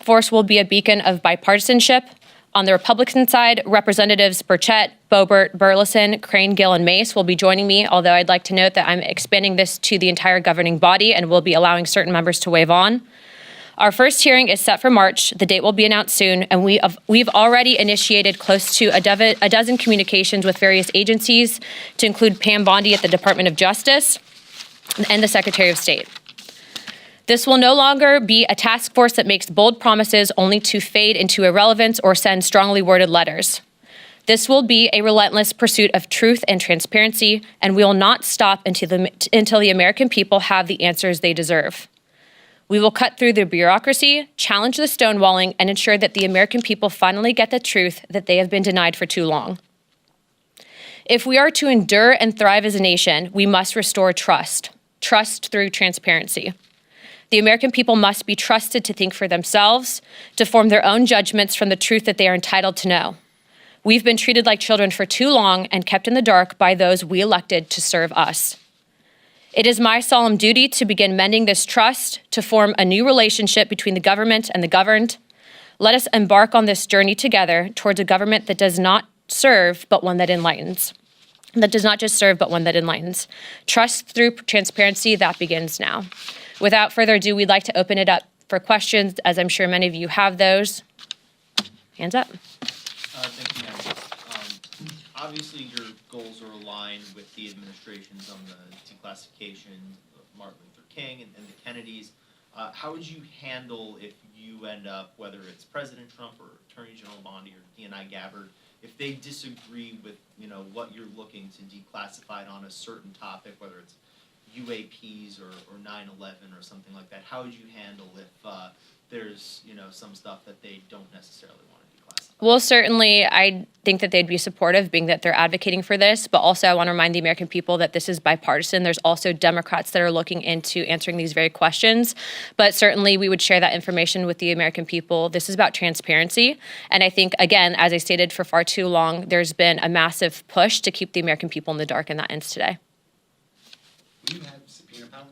task force will be a beacon of bipartisanship. On the Republican side, Representatives Burchett, Boebert, Burleson, Crane, Gill, and Mace will be joining me, although I'd like to note that I'm expanding this to the entire governing body and will be allowing certain members to waive on. Our first hearing is set for March. The date will be announced soon, and we've already initiated close to a dozen communications with various agencies, to include Pam Bondi at the Department of Justice and the Secretary of State. This will no longer be a task force that makes bold promises only to fade into irrelevance or send strongly worded letters. This will be a relentless pursuit of truth and transparency, and we will not stop until the American people have the answers they deserve. We will cut through the bureaucracy, challenge the stonewalling, and ensure that the American people finally get the truth that they have been denied for too long. If we are to endure and thrive as a nation, we must restore trust through transparency. The American people must be trusted to think for themselves, to form their own judgments from the truth that they are entitled to know. We've been treated like children for too long and kept in the dark by those we elected to serve us. It is my solemn duty to begin mending this trust, to form a new relationship between the government and the governed. Let us embark on this journey together towards a government that does not serve, but one that enlightens. That does not just serve, but one that enlightens. Trust through transparency, that begins now. Without further ado, we'd like to open it up for questions, as I'm sure many of you have those. Hands up. Thank you, Mary. Obviously, your goals are aligned with the administration's on the declassification of Martin Luther King and the Kennedys. How would you handle if you end up, whether it's President Trump or Attorney General Bondi or D&I Gabbard, if they disagree with what you're looking to declassify on a certain topic, whether it's UAPs or 9/11 or something like that? How would you handle if there's some stuff that they don't necessarily want to declassify? Well, certainly, I think that they'd be supportive, being that they're advocating for this. But also, I want to remind the American people that this is bipartisan. There's also Democrats that are looking into answering these very questions. But certainly, we would share that information with the American people. This is about transparency. And I think, again, as I stated, for far too long, there's been a massive push to keep the American people in the dark, and that ends today. Do you have subpoena power?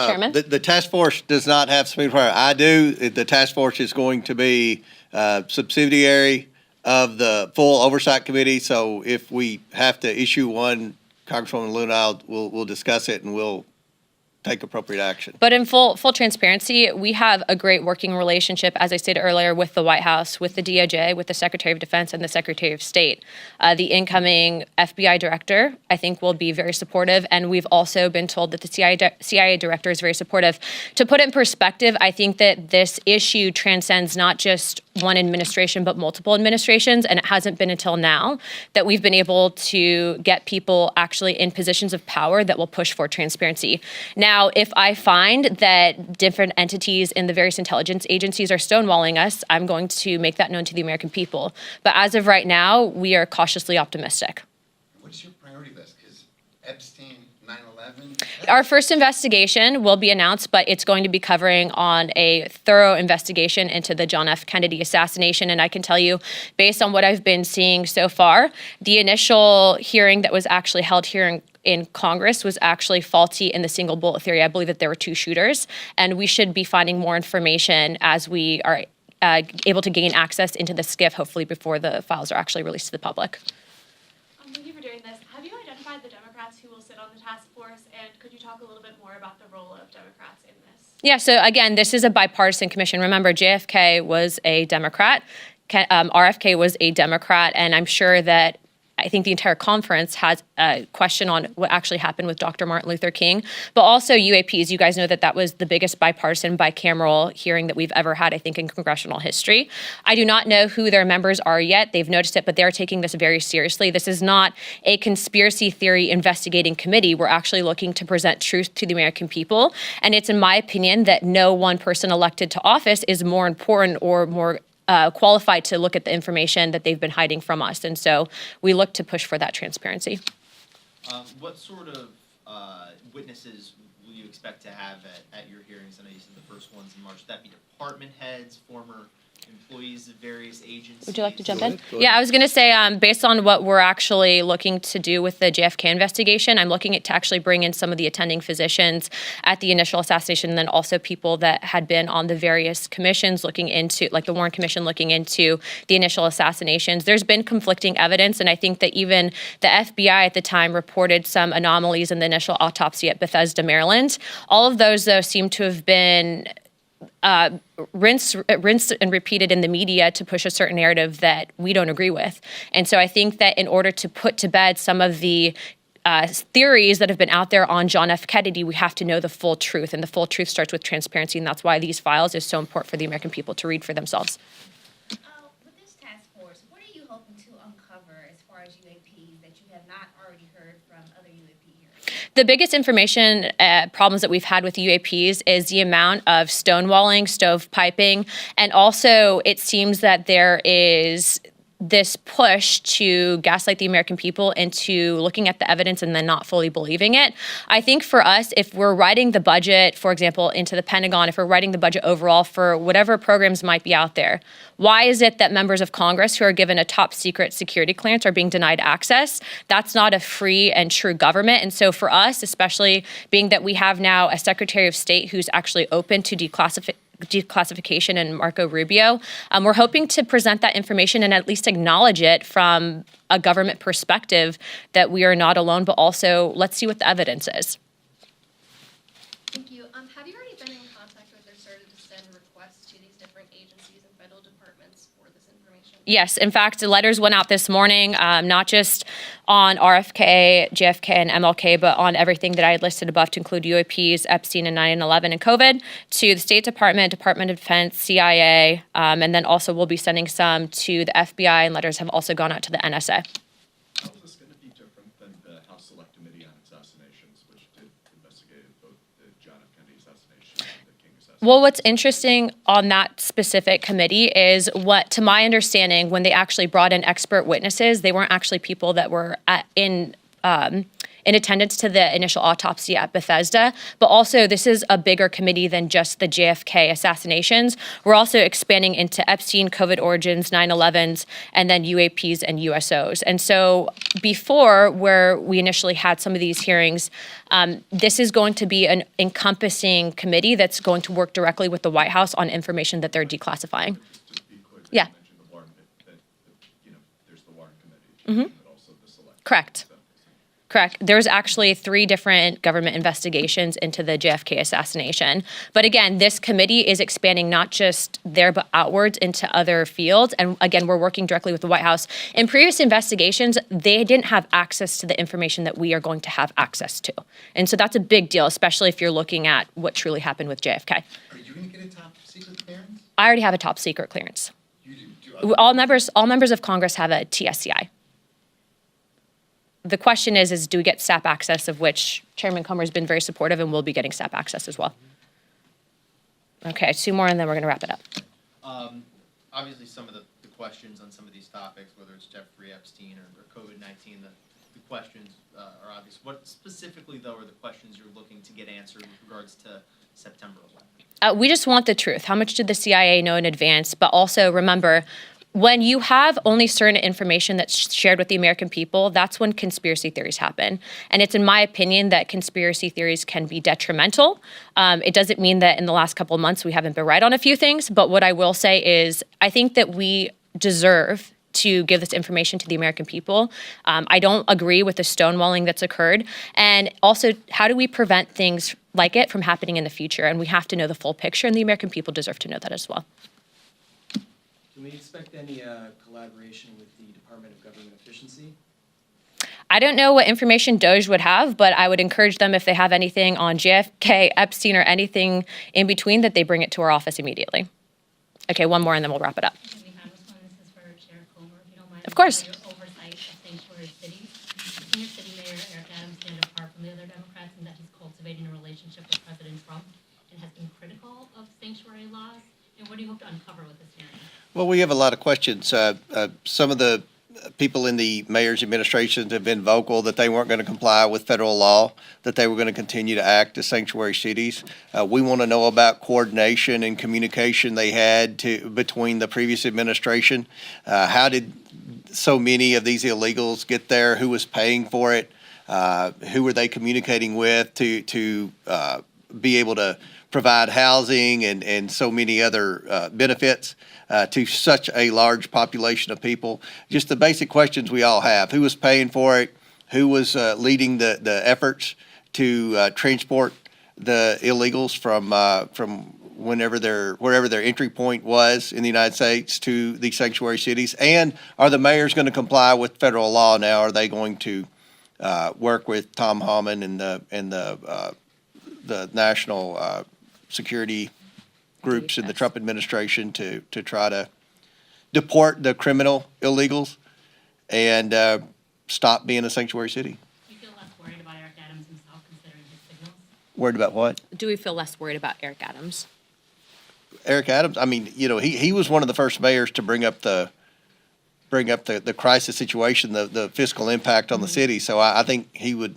Chairman? The task force does not have subpoena power. I do. The task force is going to be subsidiary of the full Oversight Committee. So if we have to issue one, Congresswoman Luna, we'll discuss it and we'll take appropriate action. But in full transparency, we have a great working relationship, as I stated earlier, with the White House, with the DOJ, with the Secretary of Defense, and the Secretary of State. The incoming FBI director, I think, will be very supportive, and we've also been told that the CIA director is very supportive. To put it in perspective, I think that this issue transcends not just one administration, but multiple administrations, and it hasn't been until now that we've been able to get people actually in positions of power that will push for transparency. Now, if I find that different entities in the various intelligence agencies are stonewalling us, I'm going to make that known to the American people. But as of right now, we are cautiously optimistic. What's your priority list? Because Epstein, 9/11? Our first investigation will be announced, but it's going to be covering on a thorough investigation into the John F. Kennedy assassination. And I can tell you, based on what I've been seeing so far, the initial hearing that was actually held here in Congress was actually faulty in the single bullet theory. I believe that there were two shooters, and we should be finding more information as we are able to gain access into the SCIF, hopefully before the files are actually released to the public. Thank you for doing this. Have you identified the Democrats who will sit on the task force, and could you talk a little bit more about the role of Democrats in this? Yeah, so again, this is a bipartisan commission. Remember, JFK was a Democrat, RFK was a Democrat, and I'm sure that I think the entire conference has a question on what actually happened with Dr. Martin Luther King, but also UAPs. You guys know that that was the biggest bipartisan bicameral hearing that we've ever had, I think, in congressional history. I do not know who their members are yet. They've noticed it, but they're taking this very seriously. This is not a conspiracy theory investigating committee. We're actually looking to present truth to the American people. And it's in my opinion that no one person elected to office is more important or more qualified to look at the information that they've been hiding from us. And so we look to push for that transparency. What sort of witnesses will you expect to have at your hearings? I know you said the first one's in March. Would that be department heads, former employees of various agencies. Would you like to jump in? Go ahead. Yeah, I was going to say, based on what we're actually looking to do with the JFK investigation, I'm looking to actually bring in some of the attending physicians at the initial assassination, and then also people that had been on the various commissions looking into, like the Warren Commission looking into the initial assassinations. There's been conflicting evidence, and I think that even the FBI at the time reported some anomalies in the initial autopsy at Bethesda, Maryland. All of those, though, seem to have been rinsed and repeated in the media to push a certain narrative that we don't agree with. And so I think that in order to put to bed some of the theories that have been out there on John F. Kennedy, we have to know the full truth. And the full truth starts with transparency. And that's why these files is so important for the American people to read for themselves. With this task force, what are you hoping to uncover as far as UAPs that you have not already heard from other UAP hearings? The biggest information problems that we've had with UAPs is the amount of stonewalling, stovepiping, and also it seems that there is this push to gaslight the American people into looking at the evidence and then not fully believing it. I think for us, if we're writing the budget, for example, into the Pentagon, if we're writing the budget overall for whatever programs might be out there, why is it that members of Congress who are given a top secret security clearance are being denied access? That's not a free and true government. And so for us, especially being that we have now a Secretary of State who's actually open to declassification and Marco Rubio, we're hoping to present that information and at least acknowledge it from a government perspective that we are not alone, but also let's see what the evidence is. Thank you. Have you already been in contact with or started to send requests to these different agencies and federal departments for this information? Yes, in fact, letters went out this morning, not just on RFK, JFK, and MLK, but on everything that I had listed above to include UAPs, Epstein, and 9/11 and COVID, to the State Department, Department of Defense, CIA, and then also we'll be sending some to the FBI, and letters have also gone out to the NSA. How is this going to be different than the House Select Committee on Assassinations, which did investigate both the John F. Kennedy assassination and the King assassination? Well, what's interesting on that specific committee is what, to my understanding, when they actually brought in expert witnesses, they weren't actually people that were in attendance to the initial autopsy at Bethesda. But also, this is a bigger committee than just the JFK assassinations. We're also expanding into Epstein, COVID origins, 9/11s, and then UAPs and USOs. And so before, where we initially had some of these hearings, this is going to be an encompassing committee that's going to work directly with the White House on information that they're declassifying. Just to be clear, Yeah. you mentioned the Warren, there's the Warren Committee, but also the Select. Correct. Correct. There's actually 3 different government investigations into the JFK assassination. But again, this committee is expanding not just there, but outwards into other fields. And again, we're working directly with the White House. In previous investigations, they didn't have access to the information that we are going to have access to. And so that's a big deal, especially if you're looking at what truly happened with JFK. Are you going to get a top secret clearance? I already have a top secret clearance. You do. All members of Congress have a TSCI. The question is do we get SAP access, of which Chairman Comer has been very supportive and will be getting SAP access as well. Okay, 2 more and then we're going to wrap it up. Obviously, some of the questions on some of these topics, whether it's Jeffrey Epstein or COVID-19, the questions are obvious. What specifically, though, are the questions you're looking to get answered with regards to September 11th? We just want the truth. How much did the CIA know in advance? But also remember, when you have only certain information that's shared with the American people, that's when conspiracy theories happen. And it's in my opinion that conspiracy theories can be detrimental. It doesn't mean that in the last couple of months we haven't been right on a few things, but what I will say is I think that we deserve to give this information to the American people. I don't agree with the stonewalling that's occurred. And also, how do we prevent things like it from happening in the future? And we have to know the full picture, and the American people deserve to know that as well. Can we expect any collaboration with the Department of Government Efficiency? I don't know what information DOJ would have, but I would encourage them if they have anything on JFK, Epstein, or anything in between that they bring it to our office immediately. Okay, 1 more and then we'll wrap it up. Can we have this one? This is for Chair Comer, if you don't mind. Of course. Your oversight of sanctuary cities. Senior City Mayor Eric Adams stand apart from the other Democrats in that he's cultivating a relationship with President Trump and has been critical of sanctuary laws. And what do you hope to uncover with this hearing? Well, we have a lot of questions. Some of the people in the mayor's administration have been vocal that they weren't going to comply with federal law, that they were going to continue to act as sanctuary cities. We want to know about coordination and communication they had between the previous administration. How did so many of these illegals get there? Who was paying for it? Who were they communicating with to be able to provide housing and so many other benefits to such a large population of people? Just the basic questions we all have. Who was paying for it? Who was leading the efforts to transport the illegals from wherever their entry point was in the United States to these sanctuary cities? And are the mayors going to comply with federal law now? Are they going to work with Tom Homan and the national security groups in the Trump administration to try to deport the criminal illegals and stop being a sanctuary city? Do you feel less worried about Eric Adams himself considering his signals? Worried about what? Do we feel less worried about Eric Adams? Eric Adams, I mean, he was one of the first mayors to bring up the crisis situation, the fiscal impact on the city. So I think he would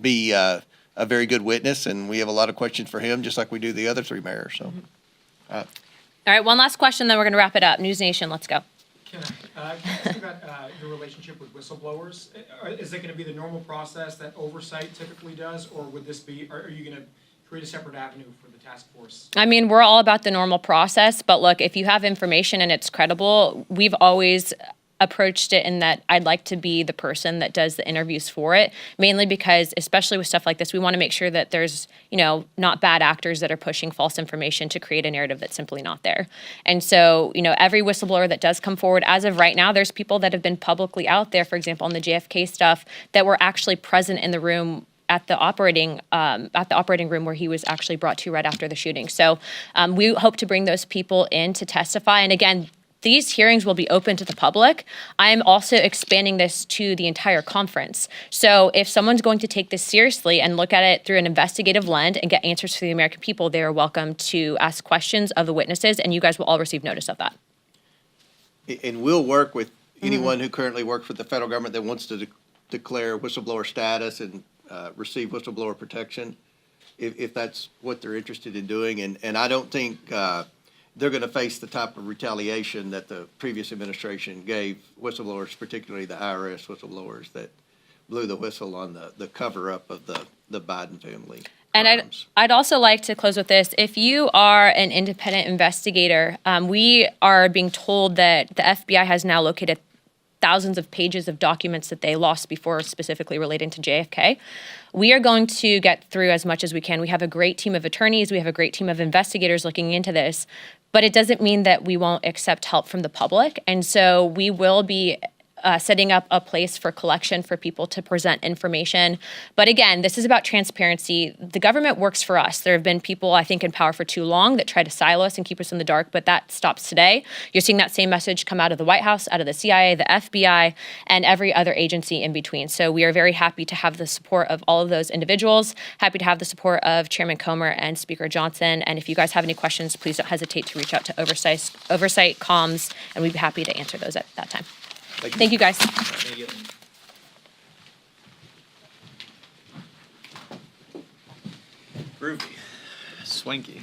be a very good witness, and we have a lot of questions for him, just like we do the other three mayors. So, All right, one last question, then we're going to wrap it up. News Nation, let's go. Can I ask about your relationship with whistleblowers? Is it going to be the normal process that Oversight typically does, or would this be, are you going to create a separate avenue for the task force? I mean, we're all about the normal process, but look, if you have information and it's credible, we've always approached it in that I'd like to be the person that does the interviews for it, mainly because, especially with stuff like this, we want to make sure that there's, not bad actors that are pushing false information to create a narrative that's simply not there. And so, every whistleblower that does come forward, as of right now, there's people that have been publicly out there, for example, on the JFK stuff, that were actually present in the room at the operating room where he was actually brought to right after the shooting. So we hope to bring those people in to testify. And again, these hearings will be open to the public. I am also expanding this to the entire conference. So if someone's going to take this seriously and look at it through an investigative lens and get answers for the American people, they are welcome to ask questions of the witnesses, and you guys will all receive notice of that. and we'll work with anyone who currently works with the federal government that wants to declare whistleblower status and receive whistleblower protection, if that's what they're interested in doing. And I don't think they're going to face the type of retaliation that the previous administration gave whistleblowers, particularly the IRS whistleblowers that blew the whistle on the cover-up of the Biden family. And I'd also like to close with this. If you are an independent investigator, we are being told that the FBI has now located thousands of pages of documents that they lost before, specifically relating to JFK. We are going to get through as much as we can. We have a great team of attorneys. We have a great team of investigators looking into this. But it doesn't mean that we won't accept help from the public. And so we will be setting up a place for collection for people to present information. But again, this is about transparency. The government works for us. There have been people, I think, in power for too long that try to silo us and keep us in the dark, but that stops today. You're seeing that same message come out of the White House, out of the CIA, the FBI, and every other agency in between. So we are very happy to have the support of all of those individuals, happy to have the support of Chairman Comer and Speaker Johnson. And if you guys have any questions, please don't hesitate to reach out to Oversight Comms, and we'd be happy to answer those at that time. Thank you, guys. Thank you. Groovy. Swanky.